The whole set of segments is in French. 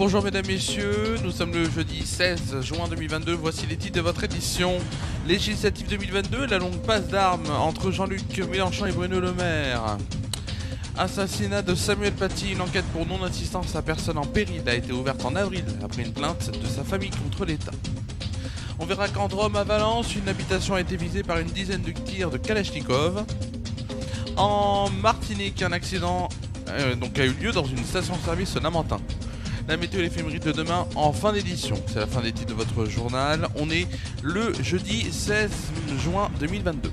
Bonjour mesdames, messieurs, nous sommes le jeudi 16 juin 2022, voici les titres de votre édition législative 2022, la longue passe d'armes entre Jean-Luc Mélenchon et Bruno Le Maire. Assassinat de Samuel Paty, une enquête pour non-assistance à personne en péril a été ouverte en avril après une plainte de sa famille contre l'État. On verra qu'en Drôme à Valence, une habitation a été visée par une dizaine de tirs de Kalachnikov. En Martinique, un accident a eu lieu dans une station-service Lamentin. La météo et l'éphéméride de demain en fin d'édition. C'est la fin des titres de votre journal. On est le jeudi 16 juin 2022.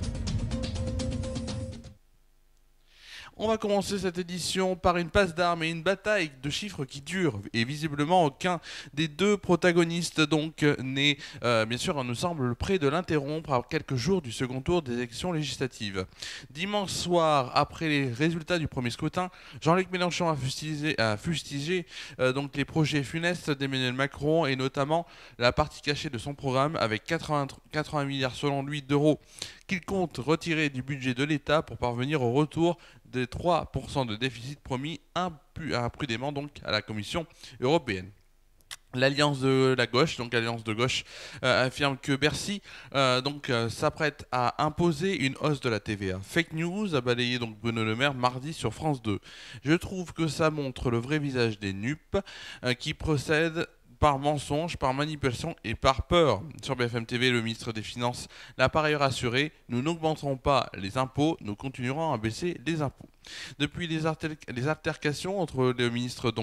On va commencer cette édition par une passe d'armes et une bataille de chiffres qui durent. Et visiblement, aucun des deux protagonistes n'est, bien sûr, nous semble près de l'interrompre à quelques jours du second tour des élections législatives. Dimanche soir, après les résultats du premier scrutin, Jean-Luc Mélenchon a fustigé les projets funestes d'Emmanuel Macron et notamment la partie cachée de son programme avec 80 milliards selon lui d'euros qu'il compte retirer du budget de l'État pour parvenir au retour des 3% de déficit promis imprudemment à la Commission européenne. L'alliance de la gauche, affirme que Bercy s'apprête à imposer une hausse de la TVA. Fake news a balayé Bruno Le Maire mardi sur France 2. Je trouve que ça montre le vrai visage des NUP qui procèdent par mensonge, par manipulation et par peur. Sur BFM TV, le ministre des Finances l'a par ailleurs assuré, nous n'augmenterons pas les impôts, nous continuerons à baisser les impôts. Depuis les altercations entre le ministre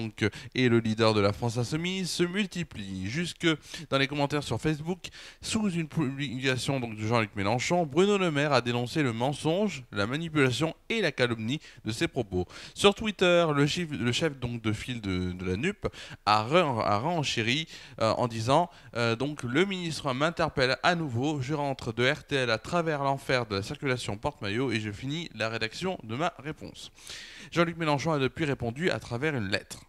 et le leader de la France Insoumise se multiplient. Jusque dans les commentaires sur Facebook, sous une publication de Jean-Luc Mélenchon, Bruno Le Maire a dénoncé le mensonge, la manipulation et la calomnie de ses propos. Sur Twitter, le chef de file de la NUP a renchéri en disant le ministre m'interpelle à nouveau, je rentre de RTL à travers l'enfer de la circulation porte-maillot et je finis la rédaction de ma réponse. Jean-Luc Mélenchon a depuis répondu à travers une lettre.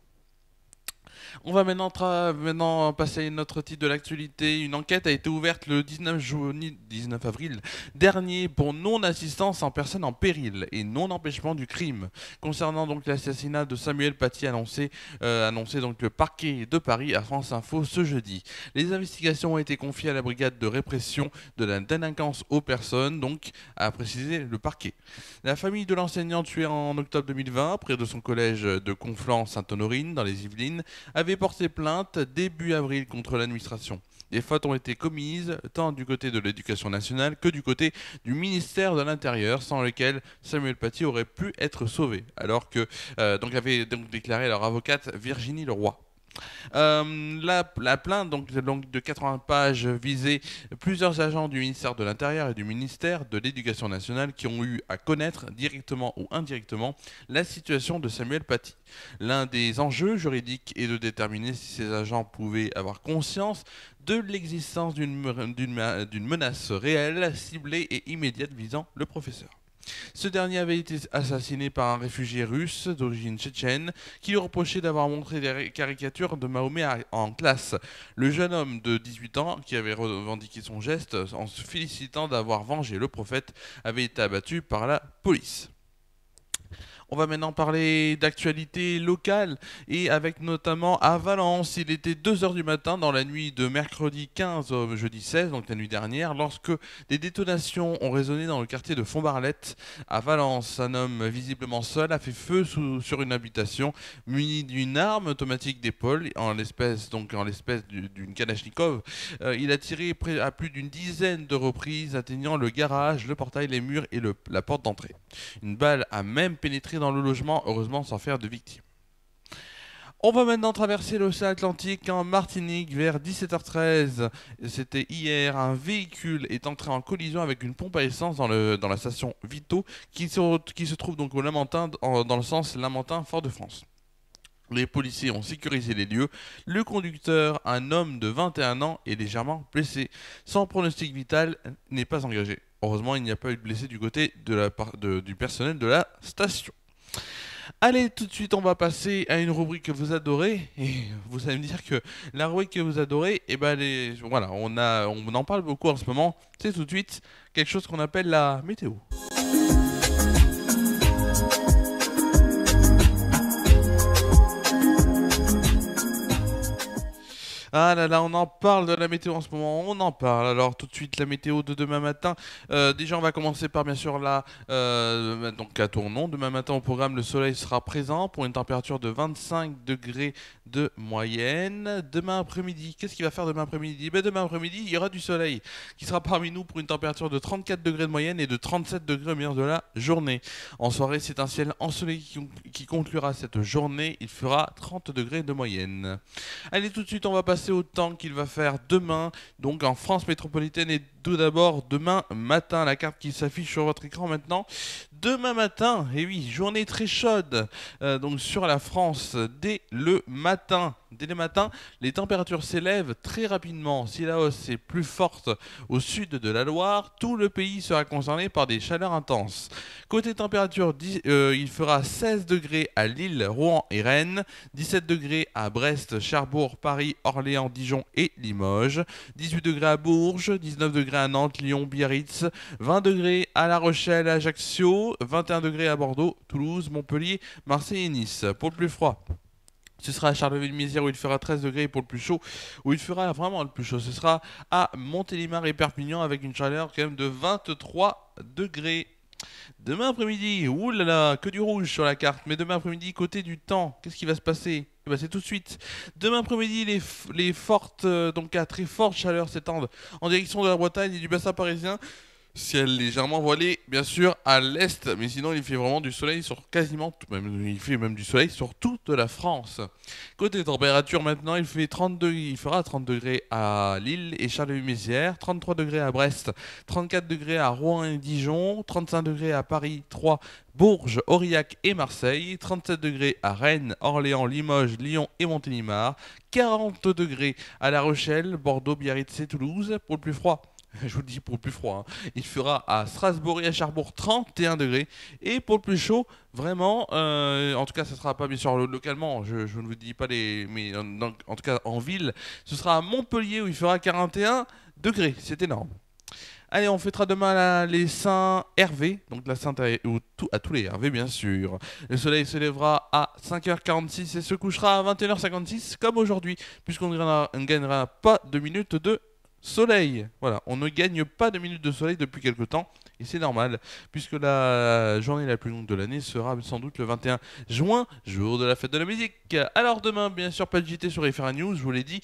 On va maintenant passer à une autre titre de l'actualité. Une enquête a été ouverte le 19 avril dernier pour non-assistance en personne en péril et non-empêchement du crime. Concernant l'assassinat de Samuel Paty annoncé le parquet de Paris à France Info ce jeudi. Les investigations ont été confiées à la brigade de répression de la délinquance aux personnes, a précisé le parquet. La famille de l'enseignant tué en octobre 2020 près de son collège de Conflans-Sainte-Honorine dans les Yvelines avait porté plainte début avril contre l'administration. Des fautes ont été commises tant du côté de l'Éducation nationale que du côté du ministère de l'Intérieur, sans lequel Samuel Paty aurait pu être sauvé, alors que avait déclaré leur avocate Virginie Leroy. La plainte de 80 pages visait plusieurs agents du ministère de l'Intérieur et du ministère de l'Éducation nationale qui ont eu à connaître directement ou indirectement la situation de Samuel Paty. L'un des enjeux juridiques est de déterminer si ces agents pouvaient avoir conscience de l'existence d'une menace réelle, ciblée et immédiate visant le professeur. Ce dernier avait été assassiné par un réfugié russe d'origine tchétchène qui lui reprochait d'avoir montré des caricatures de Mahomet en classe. Le jeune homme de 18 ans, qui avait revendiqué son geste en se félicitant d'avoir vengé le prophète, avait été abattu par la police. On va maintenant parler d'actualité locale et avec notamment à Valence. Il était 2h du matin dans la nuit de mercredi 15 au jeudi 16, donc la nuit dernière, lorsque des détonations ont résonné dans le quartier de Fontbarlette à Valence. Un homme visiblement seul a fait feu sur une habitation muni d'une arme automatique d'épaule, en l'espèce d'une Kalachnikov. Il a tiré à plus d'une dizaine de reprises, atteignant le garage, le portail, les murs et la porte d'entrée. Une balle a même pénétré dans le logement, heureusement sans faire de victimes. On va maintenant traverser l'océan Atlantique en Martinique vers 17h13. C'était hier, un véhicule est entré en collision avec une pompe à essence dans la station Vito qui se trouve au Lamentin, dans le sens Lamentin-Fort-de-France. Les policiers ont sécurisé les lieux. Le conducteur, un homme de 21 ans, est légèrement blessé. Son pronostic vital n'est pas engagé. Heureusement, il n'y a pas eu de blessés du côté du personnel de la station. Allez, tout de suite, on va passer à une rubrique que vous adorez. Et vous allez me dire que la rubrique que vous adorez, on en parle beaucoup en ce moment. C'est tout de suite quelque chose qu'on appelle la météo. Ah là là, on en parle de la météo en ce moment, on en parle. Alors tout de suite la météo de demain matin. Déjà on va commencer par bien sûr donc à Tournon. Demain matin au programme le soleil sera présent pour une température de 25 degrés de moyenne. Demain après-midi, qu'est-ce qu'il va faire demain après-midi? Demain après-midi il y aura du soleil qui sera parmi nous pour une température de 34 degrés de moyenne et de 37 degrés au milieu de la journée. En soirée c'est un ciel ensoleillé qui conclura cette journée. Il fera 30 degrés de moyenne. Allez, tout de suite, on va passer au temps qu'il va faire demain, donc en France métropolitaine. Et tout d'abord, demain matin, la carte qui s'affiche sur votre écran maintenant. Demain matin, et oui, journée très chaude, donc sur la France, dès le matin. Dès le matin, les températures s'élèvent très rapidement. Si la hausse est plus forte au sud de la Loire, tout le pays sera concerné par des chaleurs intenses. Côté température, il fera 16 degrés à Lille, Rouen et Rennes, 17 degrés à Brest, Cherbourg, Paris, Orléans, Dijon et Limoges, 18 degrés à Bourges, 19 degrés à Nantes, Lyon, Biarritz, 20 degrés à La Rochelle, Ajaccio, 21 degrés à Bordeaux, Toulouse, Montpellier, Marseille et Nice. Pour le plus froid, ce sera à Charleville-Mézières où il fera 13 degrés. Pour le plus chaud, où il fera vraiment le plus chaud, ce sera à Montélimar et Perpignan avec une chaleur quand même de 23 degrés. Demain après-midi, oulala, que du rouge sur la carte. Mais demain après-midi, côté du temps, qu'est-ce qui va se passer? C'est tout de suite. Demain après-midi, les fortes, donc à très forte chaleur s'étendent en direction de la Bretagne et du bassin parisien. Ciel légèrement voilé, bien sûr, à l'est, mais sinon il fait vraiment du soleil sur quasiment tout, même, il fait même du soleil sur toute la France. Côté température maintenant, il fera 30 degrés à Lille et Charleville-Mézières, 33 degrés à Brest, 34 degrés à Rouen et Dijon, 35 degrés à Paris, Troyes, Bourges, Aurillac et Marseille, 37 degrés à Rennes, Orléans, Limoges, Lyon et Montélimar, 40 degrés à La Rochelle, Bordeaux, Biarritz et Toulouse. Pour le plus froid, je vous le dis pour le plus froid, il fera à Strasbourg et à Cherbourg 31 degrés. Et pour le plus chaud, vraiment, en tout cas, ça sera pas bien sûr localement, je ne vous dis pas mais en tout cas en ville, ce sera à Montpellier où il fera 41 degrés. C'est énorme. Allez, on fêtera demain les Saint Hervé, donc la Sainte à tous les Hervé bien sûr. Le soleil se lèvera à 5h46 et se couchera à 21h56 comme aujourd'hui, puisqu'on ne gagnera pas de minutes de soleil. Voilà, on ne gagne pas de minutes de soleil depuis quelque temps, et c'est normal, puisque la journée la plus longue de l'année sera sans doute le 21 juin, jour de la fête de la musique. Alors demain, bien sûr, pas de JT sur FR News, je vous l'ai dit.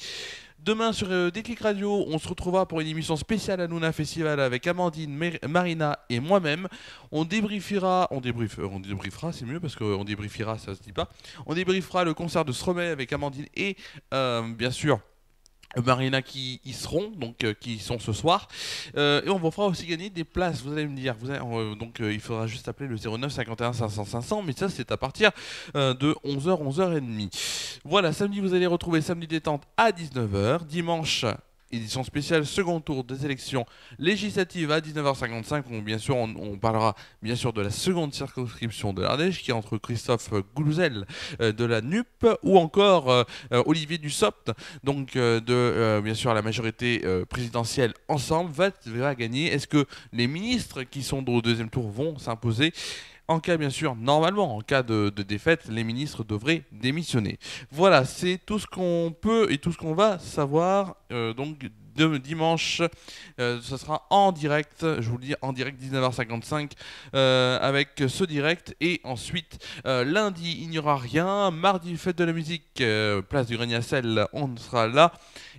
Demain sur Déclic Radio, on se retrouvera pour une émission spéciale à Luna Festival avec Amandine, Marina et moi-même. On débriefera, c'est mieux parce qu'on débriefera, ça se dit pas. On débriefera le concert de Stromae avec Amandine et bien sûr Marina qui y seront, donc qui y sont ce soir. Et on vous fera aussi gagner des places, vous allez me dire. Il faudra juste appeler le 09 51 500 500, mais ça c'est à partir de 11h, 11h30. Voilà, samedi vous allez retrouver Samedi Détente à 19h. Dimanche, édition spéciale second tour des élections législatives à 19h55 où bien sûr on parlera bien sûr de la seconde circonscription de l'Ardèche qui est entre Christophe Goulouzel de la NUP ou encore Olivier Dussopt donc bien sûr la majorité présidentielle ensemble va gagner. Est-ce que les ministres qui sont au deuxième tour vont s'imposer? En cas, bien sûr, normalement, en cas de défaite, les ministres devraient démissionner. Voilà, c'est tout ce qu'on peut et tout ce qu'on va savoir. Donc, dimanche, ça sera en direct, je vous le dis, en direct 19h55 avec ce direct. Et ensuite, lundi, il n'y aura rien. Mardi, fête de la musique, place du Grenier à Sel, on sera là.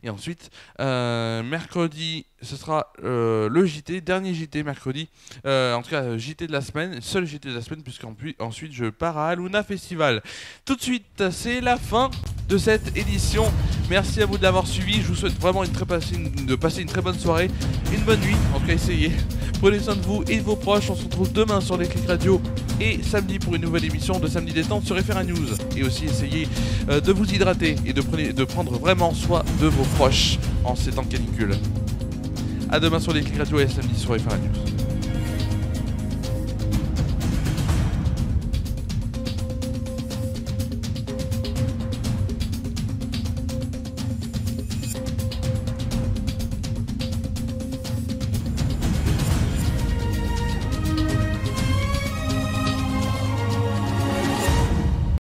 Et ensuite, mercredi, ce sera le JT, dernier JT mercredi. En tout cas, JT de la semaine, seul JT de la semaine, puisqu'ensuite je pars à Luna Festival. Tout de suite, c'est la fin de cette édition. Merci à vous de l'avoir suivi. Je vous souhaite vraiment de passer une très bonne soirée, une bonne nuit. En tout cas, essayez. Prenez soin de vous et de vos proches. On se retrouve demain sur Déclic Radio et samedi pour une nouvelle émission de Samedi Détente sur FR News. Et aussi, essayez de vous hydrater et de prendre vraiment soin de vos proches en ces temps de canicule. A demain sur Déclic Radio et samedi sur FR News.